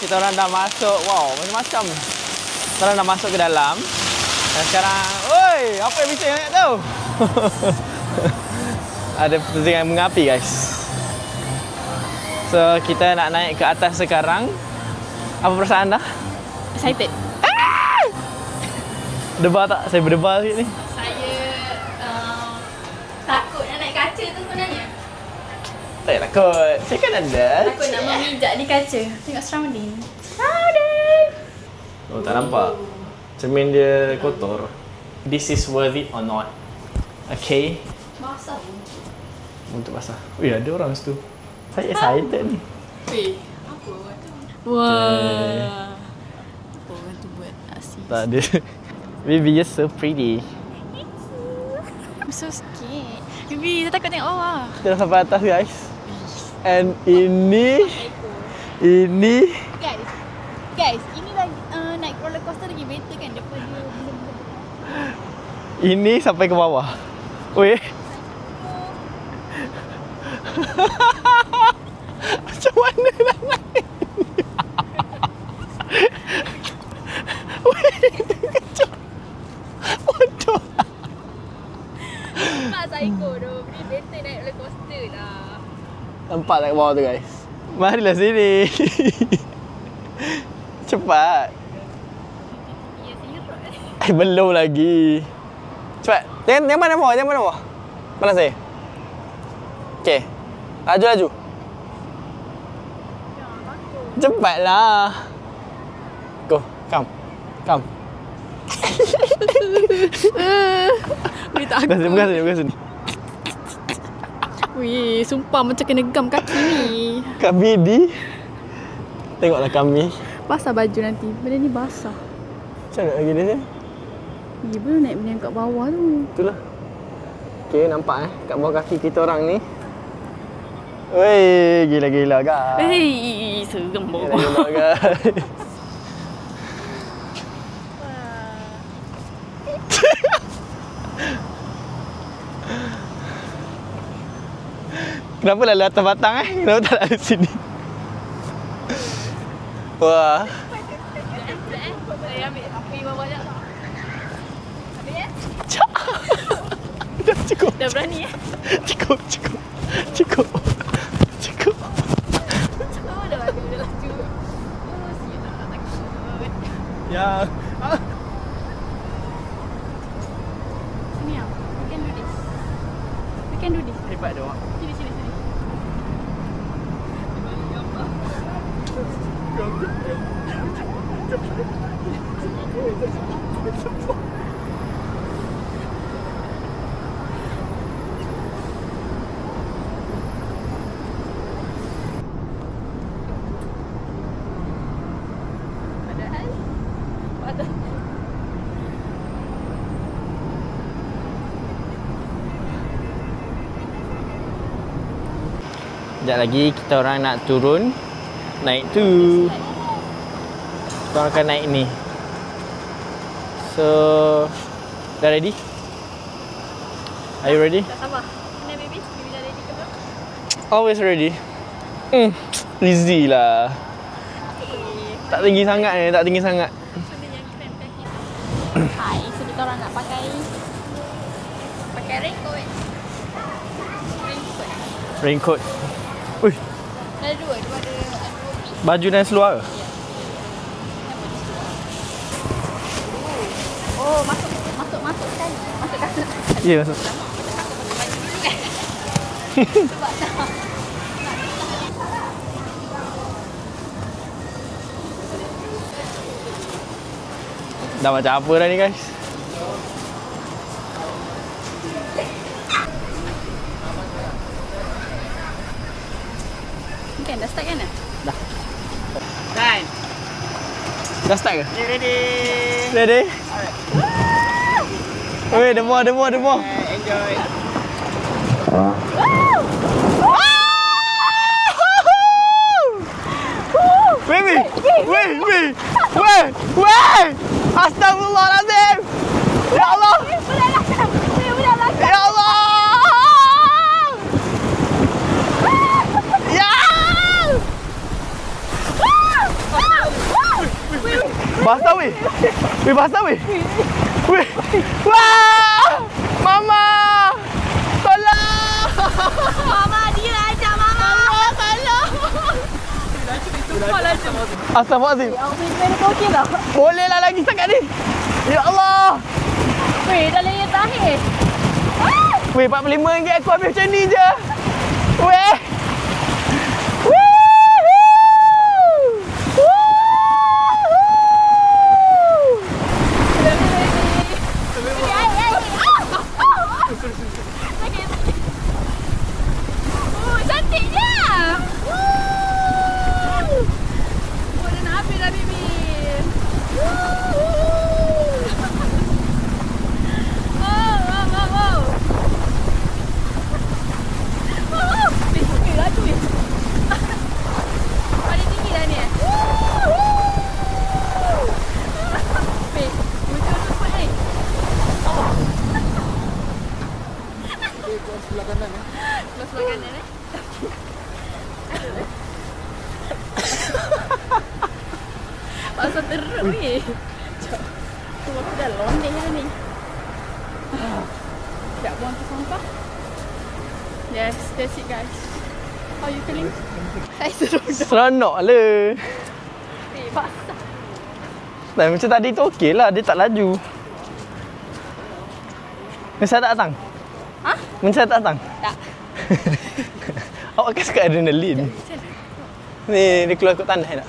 kita orang dah masuk. Wow, macam-macam. Kita orang dah masuk ke dalam. Dan sekarang, oi, apa yang bising sangat tu? Ada pusingan mengapi, guys. So, kita nak naik ke atas sekarang. Apa perasaan dah? Excited. Debar tak? Saya berdebar sikit ni. Saya takut nak naik kaca tu sebenarnya. Tak payah takut. Saya kan ada. Takut nak memijak di kaca. Tengok surrounding. Oh, tak nampak. Cermin dia kotor. This is worth it or not? Okay. Basah. Untuk basah. Ui, ada orang situ. Saya excited ni. Weh, apa orang tu? Wah. Apa orang tu buat asyik? Tak ada. Baby, you're so pretty. I'm so scared. Bibi, saya takut tengok bawah. Kita dah sampai atas, guys. And ini... Guys, ini lagi naik roller coaster lagi better kan daripada benda-benda. Ini sampai ke bawah. Weh. Macam mana nak naik ni? Weh, kejap. Bodoh. Tak psycho tu. Beri better naik roller coaster lah. Nampak tak ke bawah tu, guys? Marilah sini. Cepat. Ya, saya Belum lagi. Cepat. Jangan mana bawah, jangan mana bawah. Mana saya? Okey. Laju. Cepatlah. Go, come. Weh, takut. Bukan sini. Weh, sumpah macam kena gam kaki ni. Kami di. Tengoklah kami. Basah baju nanti. Benda ni basah. Macam mana lagi dia? Ya, belum naik benda yang kat bawah tu. Itulah. Okey, nampak kat bawah kaki kita orang ni. Weh, gila-gila guys. Hei, seram bawah. Gila-gila guys. Kenapa lalu atas batang Kenapa tak lalu sini? Wah. Saya ambil api bawah sekejap. Ambil ya? Dah cukup. Dah berani ya? Cukup. Oh, dah laju. Oh, siap tak takut. Ya. Sini ah. We can do this. Hebat dia orang. Sini. Padahal. Sekejap lagi kita orang nak turun. Naik tu. Kita orang akan naik ni. So, dah ready? Are you ready? Tak sabar. Mana baby? Baby dah ready ke belum? Always ready. Easy lah. Tak tinggi sangat ni, tak tinggi sangat. Benda yang keren kaki. Hai, so kita orang nak pakai raincoat. Raincoat. Ui, Ada dua piece. baju dan seluar ke? Oh, masuk sekali. Masuk kasut. Ya, masuk. Sebab dah. Dah macam apa dah ni, guys? Kan dah start kan? Dah. Dan, Dah start ke? ready? Ready? Weh, demo. Enjoy. Baby! Weh! Astagfirullahaladzim! Ya Allah! Ya Allah! Ya! Weh, basah weh. Weh. Wah! Mama! Tolong! Mama dia ajak Mama. Tolong. Astagfirullahaladzim. Yang pilih kau okey tak? Boleh lah lagi setakat ni. Ya Allah. Weh, dah layer terakhir. Weh, RM45 aku habis macam ni je. Weh. Cantiknya. Oh, dah nak habis dah, baby. Tinggi lah cuy. Paling tinggi dah ni. Weh, muncul cepat ni. Keluar sebelah kanan ya. Keluar sebelah kanan eh. Pasal teruk ni. Tu aku dah londek dah ni. Sekejap buang tu sampah. Yes, that's it guys. How you feeling? Saya seronok. Seronok lah. Basah. Nah, macam tadi tu okey lah. Dia tak laju. Macam saya tak datang? Ha? Macam saya tak datang? Tak. Awak kan suka adrenalin. Macam mana? Ni, dia keluar ikut tanah tak?